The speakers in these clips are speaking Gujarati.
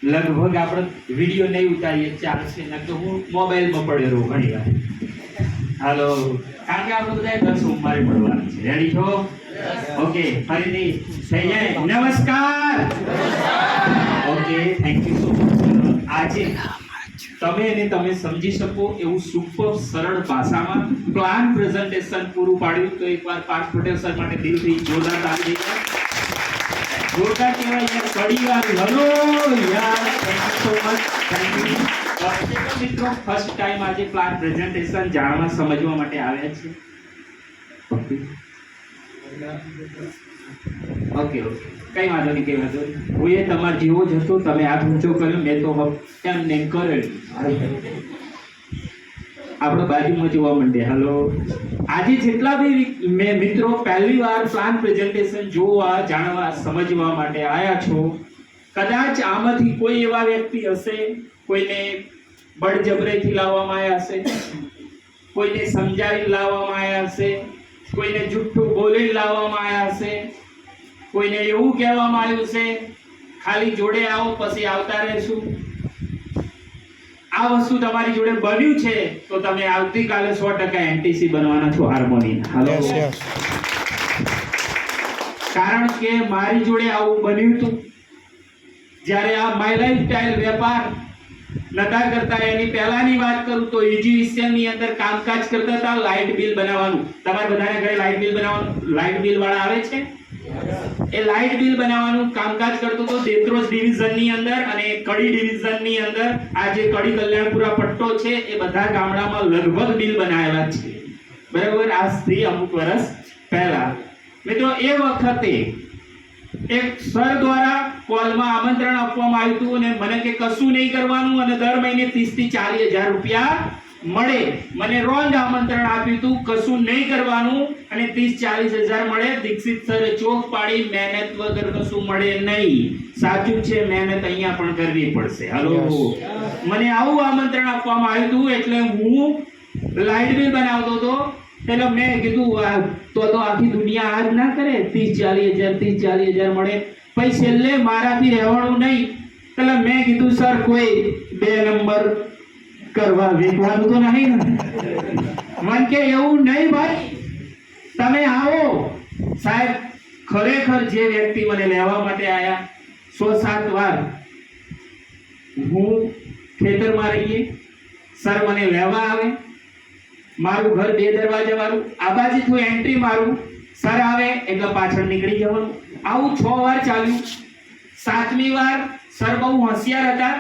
લગભગ આપણે વિડીયો નહીં ઉતારીએ ચાલશે, ન તો હું મોબાઈલમાં પડ્યો રહું ઘણી વાર. હાલો, કારણ કે આપણે બધા દર સોમવારે મળવાનું છે. રેડી છો? ઓકે, ફરીથી થઈ જાય. નમસ્કાર. Okay, thank you so much. આજે તમે સમજી શકો એવું સુપર સરળ ભાષામાં પ્લાન પ્રેઝન્ટેશન પૂરું પાડ્યું. તો એકવાર પાર્થ પટેલ સર માટે દિલથી જોરદાર તાળી દઈએ. જોરદાર કહેવાય યાર, કડીવાર. હલો યાર, thank you so much. Thank you. મિત્રો, ફર્સ્ટ ટાઈમ આજે પ્લાન પ્રેઝન્ટેશન જાણવા સમજવા માટે આવ્યા છે. ઓકે, કઈ વાંધો નહીં. હું એ તમારા જેવો જ હતો. તમે હાથ ઊંચો કર્યો, મેં તો એમ નેમ કર્યો. આપણે બાજુમાં જોવા માંડ્યા. હલો, આજે જેટલા બી મિત્રો પહેલી વાર પ્લાન પ્રેઝન્ટેશન જોવા, જાણવા, સમજવા માટે આવ્યા છો, કદાચ આમાંથી કોઈ એવા વ્યક્તિ હશે, કોઈને બળજબરીથી લાવવામાં આવ્યા હશે, કોઈને સમજાવી લાવવામાં આવ્યા હશે, કોઈને જુઠ્ઠું બોલી લાવવામાં આવ્યા હશે, કોઈને એવું કહેવામાં આવ્યું છે ખાલી જોડે આવો પછી આવતા રહેશું. આ વસ્તુ તમારી જોડે બન્યું છે તો તમે આવતીકાલે 100% એનટીસી બનવાના છો હાર્મોની. હાલો, કારણ કે મારી જોડે આવું બન્યું હતું. જ્યારે આ માય લાઈફસ્ટાઈલ વેપાર નતા કરતા એની પહેલાની વાત કરું તો ઇજીવિશિયલની અંદર કામકાજ કરતા હતા. લાઇટ બિલ બનાવવાનું, તમારે બધાને ઘરે લાઇટ બિલ બનાવવાનું, લાઇટ બિલ વાળા આવે છે, એ લાઇટ બિલ બનાવવાનું કામકાજ કરતો હતો દેત્રોજ ડિવિઝનની અંદર અને કડી ડિવિઝનની અંદર. આ જે કડી કલ્યાણપુરા પટ્ટો છે એ બધા ગામડામાં લગભગ બિલ બનાવેલા છે, બરાબર, આજથી અમુક વર્ષ પહેલા. મિત્રો, એ વખતે એક સર દ્વારા કોલમાં આમંત્રણ આપવામાં આવ્યું હતું અને મને કે કશું નહીં કરવાનું અને દર મહિને 30 થી 40,000 રૂપિયા મળે. મને રોંગ આમંત્રણ આપ્યું હતું, કશું નહીં કરવાનું અને 30-40,000 મળે. દીક્ષિત સરે ચોક પાડી, મહેનત વગર કશું મળે નહીં. સાચું છે, મહેનત અહીંયા પણ કરવી પડશે. હાલો, મને આવું આમંત્રણ આપવામાં આવ્યું હતું એટલે હું લાઇટ બિલ બનાવતો હતો. એટલે મેં કીધું તો આખી દુનિયા આજ ના કરે, 30-40,000 મળે, પછી છેલ્લે મારાથી રહેવાનું નહીં. એટલે મેં કીધું સર કોઈ 2 નંબર કરવા વેચવાનું તો નહીં ને? મન કે એવું નહીં ભાઈ, તમે આવો. સાહેબ, ખરેખર જે વ્યક્તિ મને લેવા માટે આયા 100-7 વાર હું ખેતરમાં રહીએ, સર મને લેવા આવે. મારું ઘર 2 દરવાજા વાળું, આ બાજુથી એન્ટ્રી મારું, સર આવે એટલે પાછળ નીકળી જવાનું. આવું 6 વાર ચાલ્યું. 7મી વાર સર બહુ હોશિયાર હતા,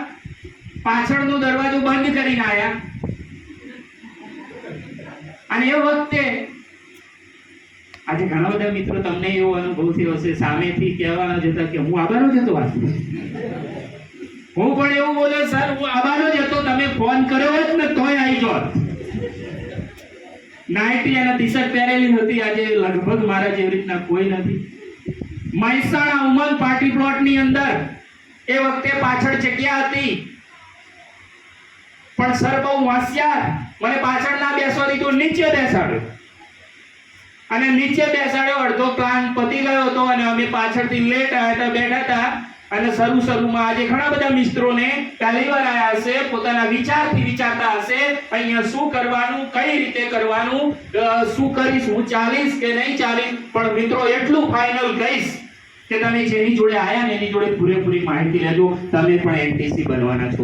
પાછળનો દરવાજો બંધ કરીને આયા. અને એ વખતે આજે ઘણા બધા મિત્રો તમને એવો અનુભવ થયો હશે, સામેથી કહેવાના જતા કે હું આબાનો જ હતો. હું પણ એવું બોલે, સર હું આબાનો જ હતો, તમે ફોન કર્યો હોત ને તોય આવી જોત. નાઇટી અને ટી-શર્ટ પહેરેલી હતી. આજે લગભગ મારા જેવી રીતના કોઈ નથી. મહેસાણા ઉમન પાર્ટી પ્લોટની અંદર એ વખતે પાછળ જગ્યા હતી, પણ સર બહુ હોશિયાર, મને પાછળ ના બેસવા દીધું, નીચે બેસાડ્યો. અને નીચે બેસાડ્યો, અડધો પ્લાન પતી ગયો હતો અને અમે પાછળથી લેટ આવ્યા હતા, બેઠા હતા. અને શરૂમાં આજે ઘણા બધા મિત્રોને પહેલી વાર આયા હશે, પોતાના વિચારથી વિચારતા હશે અહીંયા શું કરવાનું, કઈ રીતે કરવાનું, શું કરીશ, હું ચાલીશ કે નહીં ચાલીશ. પણ મિત્રો, એટલું ફાઇનલ કહીશ કે તમે જેની જોડે આયા ને એની જોડે પૂરેપૂરી માહિતી લેજો. તમે પણ એનટીસી બનવાના છો.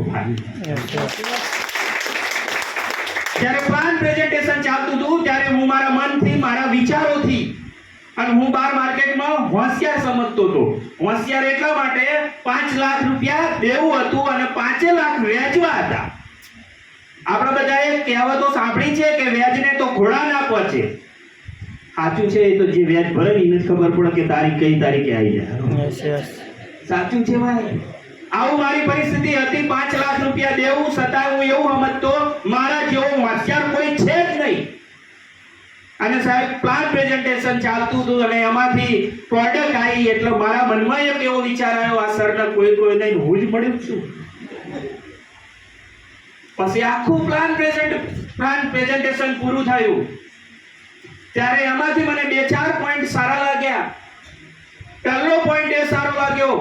જ્યારે પ્લાન પ્રેઝન્ટેશન ચાલતું હતું ત્યારે હું મારા મનથી, મારા વિચારોથી અને હું બાર માર્કેટમાં હોશિયાર સમજતો હતો. હોશિયાર એટલા માટે 5 લાખ રૂપિયા દેવું હતું અને 5 લાખ વેચવા હતા. આપણે બધાએ કહેવતો સાંભળી છે કે વ્યાજને તો ઘોડા ના પહોંચે. સાચું છે, એ તો જે વ્યાજ ભરે એને જ ખબર પડે કે તારીખ કઈ તારીખે આવી જાય. સાચું છે ભાઈ. આવું મારી પરિસ્થિતિ હતી. 5 લાખ રૂપિયા દેવું, છતાં હું એવું સમજતો મારા જેવો હોશિયાર કોઈ છે જ નહીં. અને સાહેબ, પ્લાન પ્રેઝન્ટેશન ચાલતું હતું અને એમાંથી પ્રોડક્ટ આવી એટલે મારા મનમાં એક એવો વિચાર આવ્યો, આ સરને કોઈ નહીં, હું જ મળ્યું છું. પછી આખું પ્લાન પ્રેઝન્ટેશન પૂરું થયું ત્યારે એમાંથી મને 2-4 પોઈન્ટ સારા લાગ્યા. પહેલો પોઈન્ટ એ સારો લાગ્યો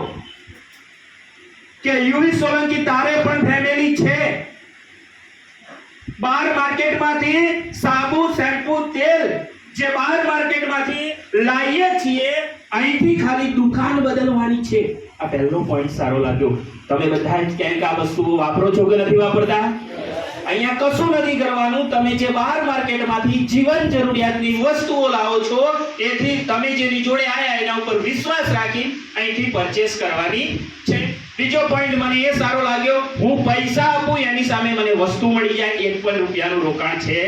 કે યુવી સોલંકી તારે પણ ફેમિલી છે. બહાર માર્કેટમાંથી સાબુ, શેમ્પુ, તેલ જે બહાર માર્કેટમાંથી લાવીએ છીએ, અહીંથી ખાલી દુકાન બદલવાની છે. આ પહેલો પોઈન્ટ સારો લાગ્યો. તમે બધા જ ક્યાંક આ વસ્તુઓ વાપરો છો કે નથી વાપરતા? અહીંયા કશું નથી કરવાનું. તમે જે બહાર માર્કેટમાંથી જીવન જરૂરિયાતની વસ્તુઓ લાવો છો, એથી તમે જેની જોડે આયા એના ઉપર વિશ્વાસ રાખી અહીંથી પરચેસ કરવાની છે. બીજો પોઈન્ટ મને એ સારો લાગ્યો, હું પૈસા આપું એની સામે મને વસ્તુ મળી જાય, એક પણ રૂપિયાનું રોકાણ છે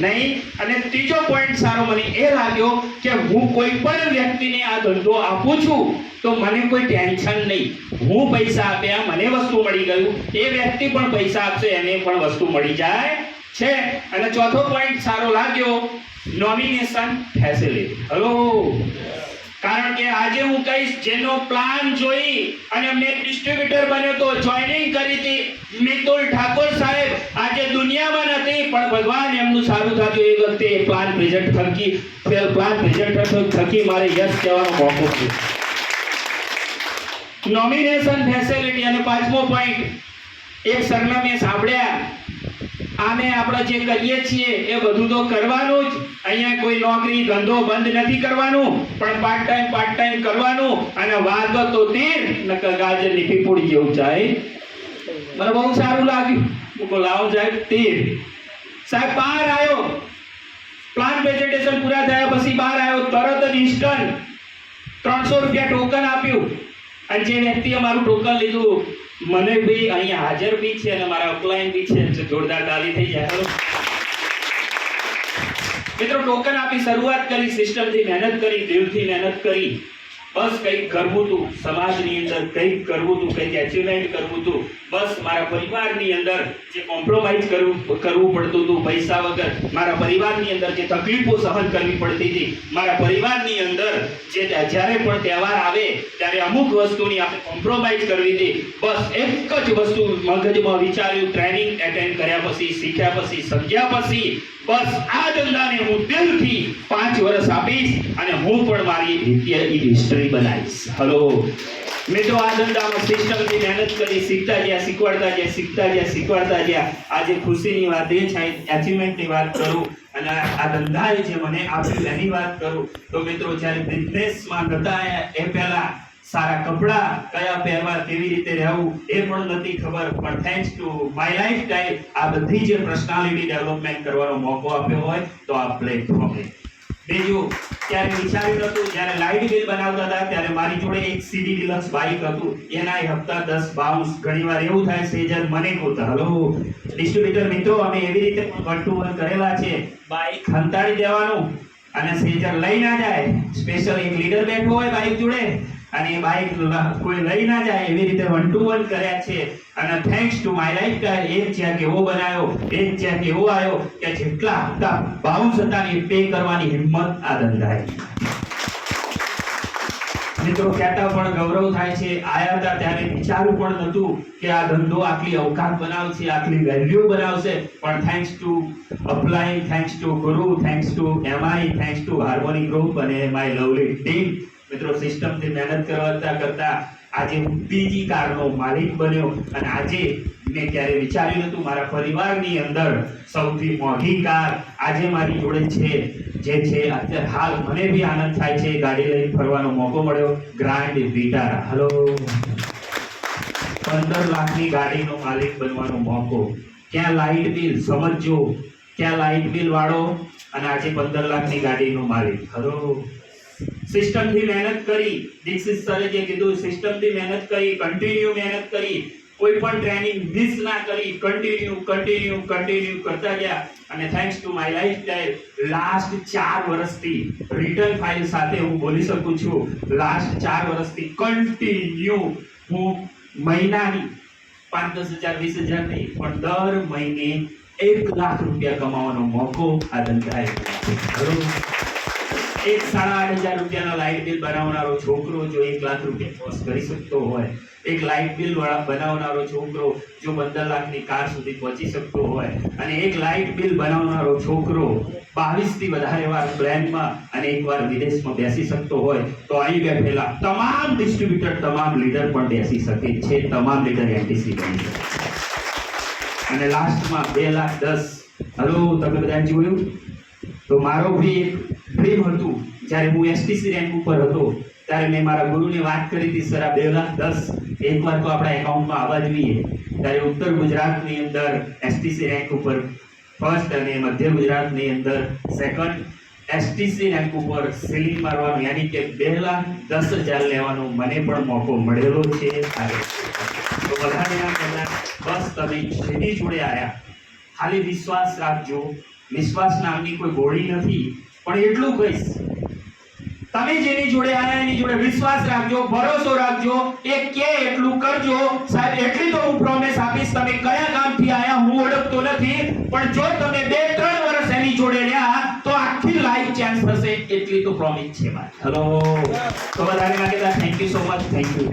નહીં. અને ત્રીજો પોઈન્ટ સારો મને એ લાગ્યો કે હું કોઈ પણ વ્યક્તિને આ ધંધો આપું છું તો મને કોઈ ટેન્શન નહીં. હું પૈસા આપ્યા, મને વસ્તુ મળી ગયું, એ વ્યક્તિ પણ પૈસા આપશે, એને પણ વસ્તુ મળી જાય છે. અને ચોથો પોઈન્ટ સારો લાગ્યો, નોમિનેશન ફેસિલિટી. હલો, કારણ કે આજે હું કહીશ, જેનો પ્લાન જોઈ અને મેં ડિસ્ટ્રીબ્યુટર બન્યો તો, જોઈનિંગ કરી હતી મિતુલ ઠાકોર સાહેબ, આજે દુનિયામાં નથી પણ ભગવાન એમનું સારું થતું એ વખતે પ્લાન પ્રેઝન્ટ થકી મારે યસ કહેવાનો મોકો મળ્યો. Nomination facility. અને પાંચમો પોઈન્ટ, એક સરનામે સાંભળ્યા, આમે આપણે જે કરીએ છીએ એ બધું તો કરવાનું જ. અહીંયા કોઈ નોકરી ધંધો બંધ નથી કરવાનું, પણ પાર્ટ ટાઈમ કરવાનું. અને વાગો તો તીર નકર ગાજરની પીપુડી જેવું જાય. મને બહુ સારું લાગ્યું. હું લાવો સાહેબ તીર. સાહેબ બહાર આવ્યો, પ્લાન પ્રેઝન્ટેશન પૂરા થયા પછી બહાર આવ્યો, તરત જ ઇન્સ્ટન્ટ 300 રૂપિયા ટોકન આપ્યું. અને જે વ્યક્તિએ મારું ટોકન લીધું, મને ભાઈ અહીંયા હાજર બી છે અને મારા અપલાઈન બી છે, જોરદાર તાલી થઈ જાય. મિત્રો, ટોકન આપી શરૂઆત કરી, સિસ્ટમથી મહેનત કરી, દિલથી મહેનત કરી. બસ કંઈક કરવું હતું સમાજની અંદર, કંઈક કરવું હતું, કંઈક એચિવમેન્ટ કરવું હતું. બસ મારા પરિવારની અંદર જે કોમ્પ્રોમાઇઝ કરવું પડતું હતું પૈસા વગર, મારા પરિવારની અંદર જે તકલીફો સહન કરવી પડતી હતી, મારા પરિવારની અંદર જે જ્યારે પણ તહેવાર આવે ત્યારે અમુક વસ્તુની આપણે કોમ્પ્રોમાઇઝ કરવી હતી. બસ એક જ વસ્તુ મગજમાં વિચાર્યું, ટ્રેનિંગ એટેન્ડ કર્યા પછી, શીખ્યા પછી, સમજ્યા પછી, બસ આ ધંધાને હું દિલથી 5 વર્ષ આપીશ અને હું પણ મારી હિસ્ટ્રી બનાવીશ. હલો મિત્રો, આ ધંધામાં સિસ્ટમથી મહેનત કરી, શીખતા ગયા, શીખવાડતા ગયા, શીખતા ગયા, શીખવાડતા ગયા. આજે ખુશીની વાત એ છે, એચિવમેન્ટની વાત કરું અને આ ધંધાએ જે મને આપ્યું એની વાત કરું તો મિત્રો, જ્યારે બિઝનેસમાં નતા એ પહેલા સારા કપડા કયા પહેરવા, કેવી રીતે રહેવું એ પણ નથી ખબર. પણ થેન્ક્સ ટુ માય લાઈફસ્ટાઈલ આ બધી જે પર્સનાલિટી ડેવલપમેન્ટ કરવાનો મોકો આપ્યો હોય તો આ પ્લેટફોર્મ. બીજું, ત્યારે વિચાર્યું નતું, જ્યારે લાઇટ બિલ બનાવતા હતા ત્યારે મારી જોડે એક સીડી ડિલક્સ બાઇક હતું, એના હપ્તા 10 બાઉન્સ. ઘણીવાર એવું થાય સેજર મને કોતા. હલો ડિસ્ટ્રીબ્યુટર મિત્રો, અમે એવી રીતે 1 to 1 કરેલા છે. બાઇક હંતાડી દેવાનું અને સેજર લઈ ના જાય. સ્પેશિયલ એક લીડર બેઠો હોય બાઇક જોડે અને બાઇક કોઈ લઈ ના જાય, એવી રીતે 1 to 1 કર્યા છે. અને થેન્ક્સ ટુ માય લાઈફસ્ટાઈલ એક ચેક એવો બનાવ્યો, એક ચેક એવો આવ્યો કે જેટલા હપ્તા બાઉન્સ હતા એ પે કરવાની હિંમત આ ધંધાએ. મિત્રો, કહેતા પણ ગૌરવ થાય છે. આયા હતા ત્યારે વિચાર્યું પણ નતું કે આ ધંધો આટલી અવકાશ બનાવશે, આટલી વેલ્યુ બનાવશે. પણ thanks to upline, thanks to guru, thanks to MI, thanks to harmony group અને માય લવલી ટીમ. મિત્રો, સિસ્ટમથી મહેનત કરતા આજે હું બીજી કારનો માલિક બન્યો. અને આજે મેં ક્યારે વિચાર્યું નતું, મારા પરિવારની અંદર સૌથી મોંઘી કાર આજે મારી જોડે છે, જે છે અત્યારે હાલ મને બી આનંદ થાય છે, ગાડી લઈને ફરવાનો મોકો મળ્યો, ગ્રાન્ડ વિટારા. હલો 15 લાખની ગાડીનો માલિક બનવાનો મોકો. ક્યાં લાઇટ બિલ, સમજો, ક્યાં લાઇટ બિલ વાળો અને આજે 15 લાખની ગાડીનો માલિક. હલો સિસ્ટમથી મહેનત કરી, દીક્ષિત સરે જે કીધું, સિસ્ટમથી મહેનત કરી, કન્ટિન્યુ મહેનત કરી, કોઈ પણ ટ્રેનિંગ મિસ ના કરી, કન્ટિન્યુ કરતા ગયા. અને thanks to my lifestyle last 4 વર્ષથી રિટર્ન ફાઇલ સાથે હું બોલી શકું છું, લાસ્ટ 4 વર્ષથી કન્ટિન્યુ હું મહિનાની 5-10 હજાર, 20 હજાર નહીં પણ દર મહિને 1 લાખ રૂપિયા કમાવાનો મોકો આ ધંધાએ. એક 8,500 રૂપિયાના લાઇટ બિલ બનાવનારો છોકરો જો 1 લાખ રૂપિયા ખર્ચ કરી શકતો હોય, એક લાઇટ બિલ બનાવનારો છોકરો જો 15 લાખની કાર સુધી પહોંચી શકતો હોય, અને એક લાઇટ બિલ બનાવનારો છોકરો 22 થી વધારે વાર પ્લેનમાં અને એકવાર વિદેશમાં બેસી શકતો હોય, તો અહીં બેઠેલા તમામ ડિસ્ટ્રીબ્યુટર, તમામ લીડર પણ બેસી શકે છે, તમામ લીડર એનટીસી બની શકે. અને લાસ્ટમાં 2,10,000. હલો, તમે બધાએ જોયું? તો મારો બી એક ડ્રીમ હતું, જ્યારે હું એસટીસી રેન્ક ઉપર હતો ત્યારે મેં મારા ગુરુને વાત કરી હતી, સર આ 2,10,000 એકવાર તો આપણા એકાઉન્ટમાં આવવા જોઈએ. ત્યારે ઉત્તર ગુજરાતની અંદર એસટીસી રેન્ક ઉપર ફર્સ્ટ અને મધ્ય ગુજરાતની અંદર સેકન્ડ, એસટીસી રેન્ક ઉપર સીલિંગ મારવાનું યાની કે 2,10,000 લેવાનો મને પણ મોકો મળેલો છે. તો બધાને આ પહેલા બસ તમે જેની જોડે આવ્યા ખાલી વિશ્વાસ રાખજો. વિશ્વાસ નામની કોઈ ગોળી નથી, પણ એટલું કહીશ, તમે જેની જોડે આવ્યા એની જોડે વિશ્વાસ રાખજો, ભરોસો રાખજો, એ કે એટલું કરજો. સાહેબ એટલી તો હું પ્રોમિસ આપીશ, તમે કયા ગામથી આવ્યા હું ઓળખતો નથી, પણ જો તમે 2-3 વર્ષ એની જોડે રહ્યા તો આખી લાઈફ ચેન્જ થશે, એટલી તો પ્રોમિસ છે મારી. હેલો, તો બધાને લાગે thank you so much. Thank you.